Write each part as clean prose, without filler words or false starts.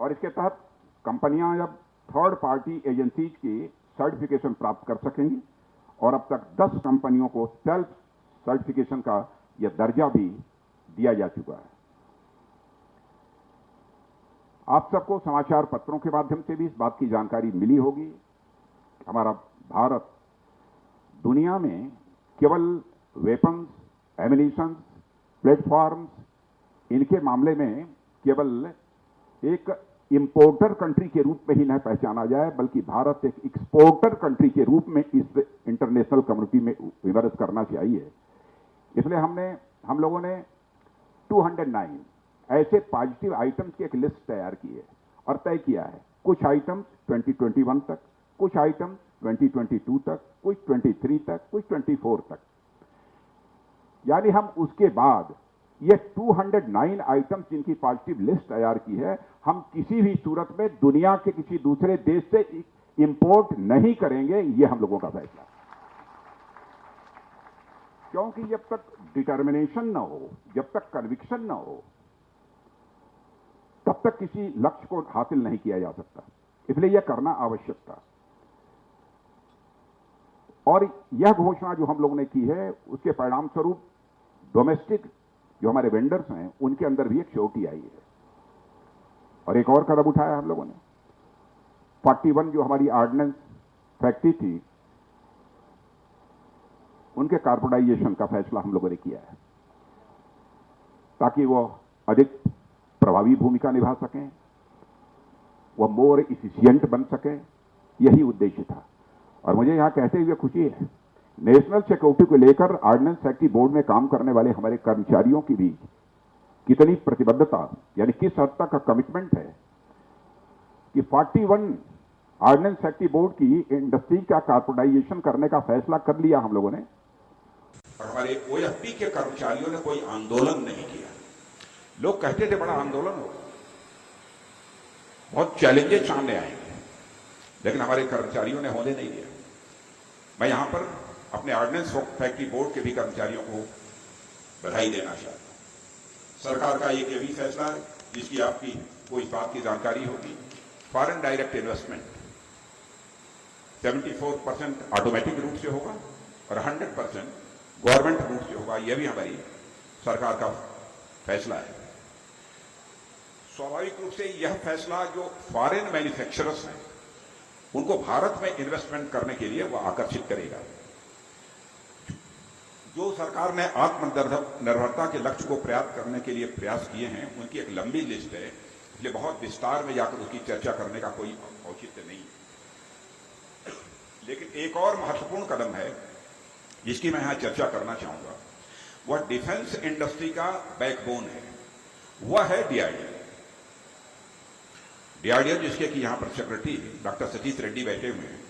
और इसके तहत कंपनियां जब थर्ड पार्टी एजेंसीज की सर्टिफिकेशन प्राप्त कर सकेंगी और अब तक 10 कंपनियों को सेल्फ सर्टिफिकेशन का यह दर्जा भी दिया जा चुका है। आप सबको समाचार पत्रों के माध्यम से भी इस बात की जानकारी मिली होगी। हमारा भारत दुनिया में केवल वेपन्स, एमिनिशंस, प्लेटफॉर्म्स, इनके मामले में केवल एक इंपोर्टर कंट्री के रूप में ही न पहचाना जाए, बल्कि भारत एक एक्सपोर्टर कंट्री के रूप में इस इंटरनेशनल कम्युनिटी में विमर्श करना चाहिए। इसलिए हम लोगों ने 209 ऐसे पॉजिटिव आइटम्स की एक लिस्ट तैयार की है और तय किया है। कुछ आइटम्स 2021 तक, कुछ आइटम्स 2022 तक, कुछ 23 तक, कुछ 24 तक, यानी हम उसके बाद ये 209 आइटम्स जिनकी पॉजिटिव लिस्ट तैयार की है, हम किसी भी सूरत में दुनिया के किसी दूसरे देश से इंपोर्ट नहीं करेंगे। ये हम लोगों का फैसला है, क्योंकि जब तक डिटर्मिनेशन न हो, जब तक कन्विक्शन न हो, तब तक किसी लक्ष्य को हासिल नहीं किया जा सकता। इसलिए यह करना आवश्यक था। और यह घोषणा जो हम लोगों ने की है, उसके परिणाम स्वरूप डोमेस्टिक जो हमारे वेंडर्स हैं, उनके अंदर भी एक श्योरिटी आई है। और एक और कदम उठाया हम लोगों ने। 41 जो हमारी ऑर्डिनेंस फैक्ट्री थी, उनके कार्पोरेटाइजेशन का फैसला हम लोगों ने किया है, ताकि वो अधिक प्रभावी भूमिका निभा सकें, वह मोर इफिशिएंट बन सके। यही उद्देश्य था। और मुझे यहां कहते हुए खुशी है, नेशनल सिक्योरिटी को लेकर ऑर्डिनेंस फैक्ट्री बोर्ड में काम करने वाले हमारे कर्मचारियों की भी कितनी प्रतिबद्धता, यानी किस हद तक का कमिटमेंट है कि 41 ऑर्डिनेंस फैक्ट्री बोर्ड की इंडस्ट्री का कार्पोरेटाइजेशन करने का फैसला कर लिया हम लोगों ने। और हमारे ओएफपी के कर्मचारियों ने कोई आंदोलन नहीं किया। लोग कहते थे बड़ा आंदोलन हो, बहुत चैलेंजेस सामने आएंगे, लेकिन हमारे कर्मचारियों ने होने नहीं दिया। मैं यहां पर अपने ऑर्डिनेंस फैक्ट्री बोर्ड के भी कर्मचारियों को बधाई देना चाहता हूं। सरकार का एक ये भी फैसला है जिसकी आपकी को इस बात की जानकारी होगी। फॉरेन डायरेक्ट इन्वेस्टमेंट 74% ऑटोमेटिक रूप से होगा और 100% गवर्नमेंट रूप से होगा। यह भी हमारी सरकार का फैसला है। स्वाभाविक रूप से यह फैसला जो फॉरेन मैन्युफैक्चरर्स हैं, उनको भारत में इन्वेस्टमेंट करने के लिए वह आकर्षित करेगा। जो सरकार ने आत्मनिर्भरता के लक्ष्य को प्राप्त करने के लिए प्रयास किए हैं, उनकी एक लंबी लिस्ट है, इसलिए बहुत विस्तार में जाकर उसकी चर्चा करने का कोई औचित्य नहीं है। लेकिन एक और महत्वपूर्ण कदम है जिसकी मैं यहां चर्चा करना चाहूंगा, वह डिफेंस इंडस्ट्री का बैकबोन है, वह है डीआरडीओ। डीआरडीओ जिसके कि यहां पर सेक्रेटरी डॉक्टर सतीश रेड्डी बैठे हुए हैं,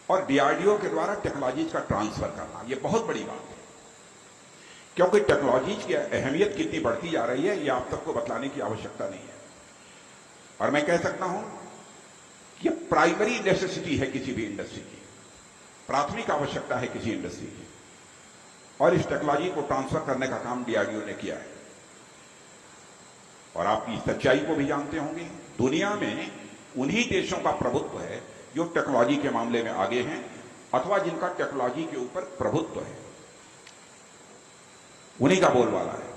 और डीआरडीओ के द्वारा टेक्नोलॉजीज का ट्रांसफर करना, यह बहुत बड़ी बात है, क्योंकि टेक्नोलॉजीज की अहमियत कितनी बढ़ती जा रही है, यह आप सबको बतलाने की आवश्यकता नहीं है। और मैं कह सकता हूं कि यह प्राइमरी नेसेसिटी है किसी भी इंडस्ट्री की, प्राथमिक आवश्यकता है किसी इंडस्ट्री की, और इस टेक्नोलॉजी को ट्रांसफर करने का काम डीआरडीओ ने किया है। और आप इस सच्चाई को भी जानते होंगे, दुनिया में उन्हीं देशों का प्रभुत्व है जो टेक्नोलॉजी के मामले में आगे हैं अथवा जिनका टेक्नोलॉजी के ऊपर प्रभुत्व है, उन्हीं का बोलबाला है।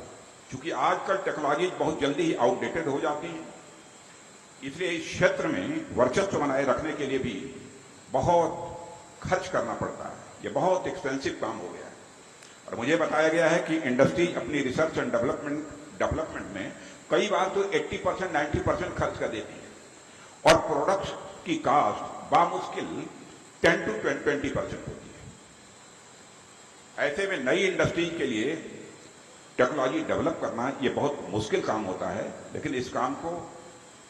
क्योंकि आजकल टेक्नोलॉजी बहुत जल्दी ही आउटडेटेड हो जाती है, इसलिए इस क्षेत्र में वर्चस्व बनाए रखने के लिए भी बहुत खर्च करना पड़ता है। यह बहुत एक्सपेंसिव काम हो गया है। और मुझे बताया गया है कि इंडस्ट्री अपनी रिसर्च एंड डेवलपमेंट में कई बार तो 80% 90% खर्च कर देती है, और प्रोडक्ट्स की कास्ट बामुश्किल 10 to 20% होती है। ऐसे में नई इंडस्ट्रीज के लिए टेक्नोलॉजी डेवलप करना यह बहुत मुश्किल काम होता है, लेकिन इस काम को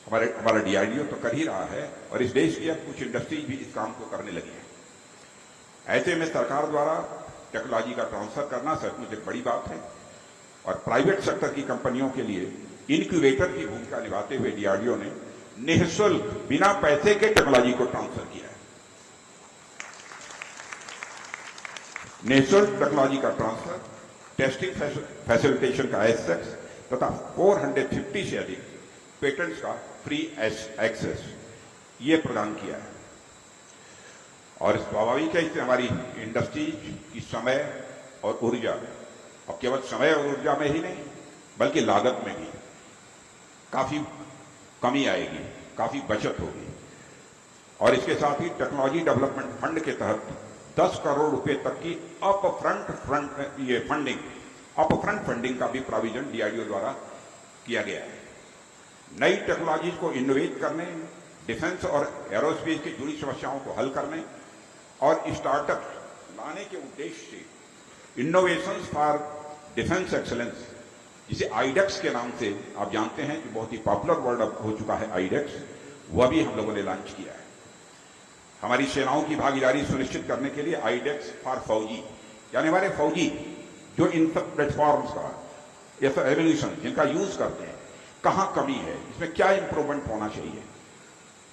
हमारा डीआरडीओ तो कर ही रहा है, और इस देश की अब कुछ इंडस्ट्रीज भी इस काम को करने लगी है। ऐसे में सरकार द्वारा टेक्नोलॉजी का ट्रांसफर करना सचमुच एक बड़ी बात है, और प्राइवेट सेक्टर की कंपनियों के लिए इनक्यूबेटर की भूमिका निभाते हुए डीआरडीओ ने निःशुल्क बिना पैसे के टेक्नोलॉजी को ट्रांसफर किया है। निःशुल्क टेक्नोलॉजी का ट्रांसफर, टेस्टिंग फैसिलिटेशन का एक्सेस तथा 450 से अधिक पेटेंट्स का फ्री एक्सेस ये प्रदान किया है। और स्वाभाविक है इससे हमारी इंडस्ट्री की समय और ऊर्जा, अब केवल समय और ऊर्जा में ही नहीं बल्कि लागत में भी काफी कमी आएगी, काफी बचत होगी। और इसके साथ ही टेक्नोलॉजी डेवलपमेंट फंड के तहत 10 करोड़ रुपए तक की अपफ्रंट फंडिंग का भी प्रोविजन डीआरडीओ द्वारा किया गया है। नई टेक्नोलॉजी को इनोवेट करने, डिफेंस और एरोस्पेस की जुड़ी समस्याओं को हल करने और स्टार्टअप लाने के उद्देश्य से इनोवेशंस फॉर डिफेंस एक्सेलेंस, जिसे आईडेक्स के नाम से आप जानते हैं कि बहुत ही पॉपुलर वर्ड अब हो चुका है आईडेक्स, वह भी हम लोगों ने लॉन्च किया है। हमारी सेनाओं की भागीदारी सुनिश्चित करने के लिए आईडेक्स फॉर फौजी, यानी हमारे फौजी जो इन सब प्लेटफॉर्म्स का या फिर एम्यूनिशन जिनका यूज करते हैं, कहां कमी है, इसमें क्या इंप्रूवमेंट होना चाहिए,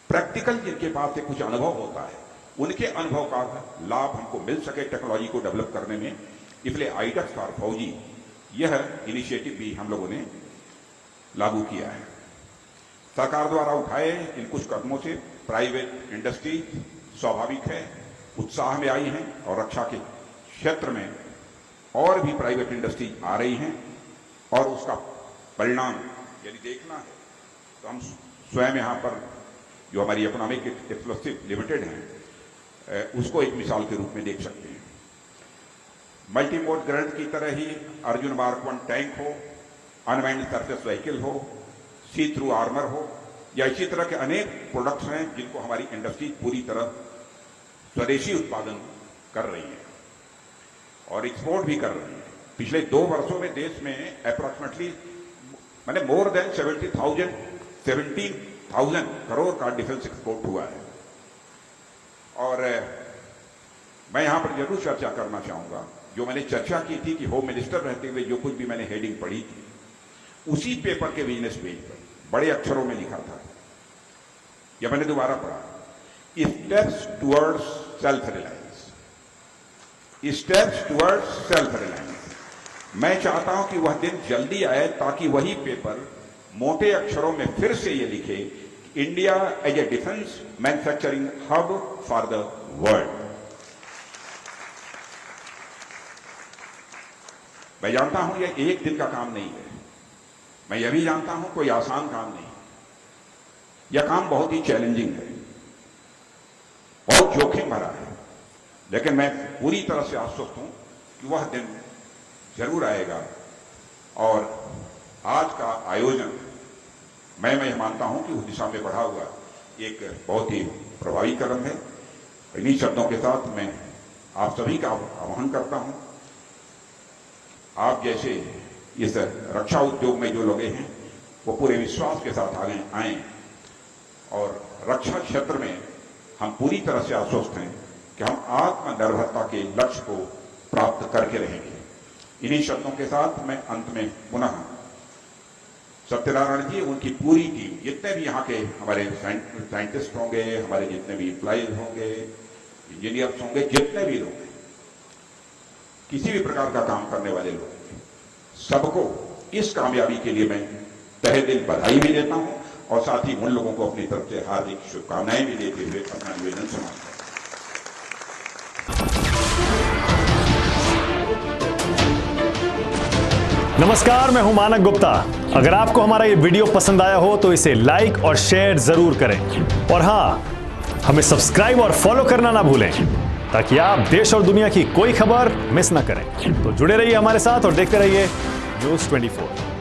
प्रैक्टिकल जिनके पास से कुछ अनुभव होता है, उनके अनुभव का लाभ हमको मिल सके टेक्नोलॉजी को डेवलप करने में, इसलिए आईडेक्स फॉर फौजी यह इनिशिएटिव भी हम लोगों ने लागू किया है। सरकार द्वारा उठाए इन कुछ कदमों से प्राइवेट इंडस्ट्री स्वाभाविक है उत्साह में आई हैं और रक्षा के क्षेत्र में और भी प्राइवेट इंडस्ट्री आ रही हैं और उसका परिणाम यदि देखना है तो हम स्वयं यहाँ पर जो हमारी इकोनॉमिक एक्सप्लोसिव लिमिटेड हैं उसको एक मिसाल के रूप में देख सकते हैं। मल्टी मोड ग्रेनेड की तरह ही अर्जुन मार्क 1 टैंक हो, अनमैन्ड सरफेस व्हीकल हो, सी थ्रू आर्मर हो, या इसी तरह के अनेक प्रोडक्ट्स हैं जिनको हमारी इंडस्ट्री पूरी तरह स्वदेशी उत्पादन कर रही है और एक्सपोर्ट भी कर रही है। पिछले 2 वर्षों में देश में अप्रोक्सीमेटली मोर देन 17,000 करोड़ का डिफेंस एक्सपोर्ट हुआ है। और मैं यहां पर जरूर चर्चा करना चाहूंगा, जो मैंने चर्चा की थी कि होम मिनिस्टर रहते हुए जो कुछ भी मैंने हेडिंग पढ़ी थी, उसी पेपर के बिजनेस पेज पर बड़े अक्षरों में लिखा था, या मैंने दोबारा पढ़ा, steps towards self reliance, steps towards self reliance. मैं चाहता हूं कि वह दिन जल्दी आए ताकि वही पेपर मोटे अक्षरों में फिर से ये लिखे, India as a defence manufacturing hub for the world. मैं जानता हूं यह एक दिन का काम नहीं है, मैं यह भी जानता हूं कोई आसान काम नहीं, यह काम बहुत ही चैलेंजिंग है, बहुत जोखिम भरा है, लेकिन मैं पूरी तरह से आश्वस्त हूं कि वह दिन जरूर आएगा। और आज का आयोजन मैं यह मानता हूं कि उस दिशा में बढ़ा हुआ एक बहुत ही प्रभावी कदम है। इन्हीं शब्दों के साथ मैं आप सभी का आह्वान करता हूं, आप जैसे इस रक्षा उद्योग में जो लगे हैं वो पूरे विश्वास के साथ आगे आए और रक्षा क्षेत्र में हम पूरी तरह से आश्वस्त हैं कि हम आत्मनिर्भरता के लक्ष्य को प्राप्त करके रहेंगे। इन्हीं शब्दों के साथ मैं अंत में पुनः सत्यनारायण जी, उनकी पूरी टीम, जितने भी यहाँ के हमारे साइंटिस्ट होंगे, हमारे जितने भी एम्प्लॉइज होंगे, इंजीनियर्स होंगे, जितने भी लोग हैं, किसी भी प्रकार का काम करने वाले लोग, सबको इस कामयाबी के लिए मैं तहे दिल बधाई भी देता हूं और साथ ही उन लोगों को अपनी तरफ से हार्दिक शुभकामनाएं भी देते हुए अपना निवेदन समाप्त करता हूं। नमस्कार, मैं हूं मानक गुप्ता। अगर आपको हमारा ये वीडियो पसंद आया हो तो इसे लाइक और शेयर जरूर करें और हां, हमें सब्सक्राइब और फॉलो करना ना भूलें ताकि आप देश और दुनिया की कोई खबर मिस ना करें। तो जुड़े रहिए हमारे साथ और देखते रहिए न्यूज़ 24।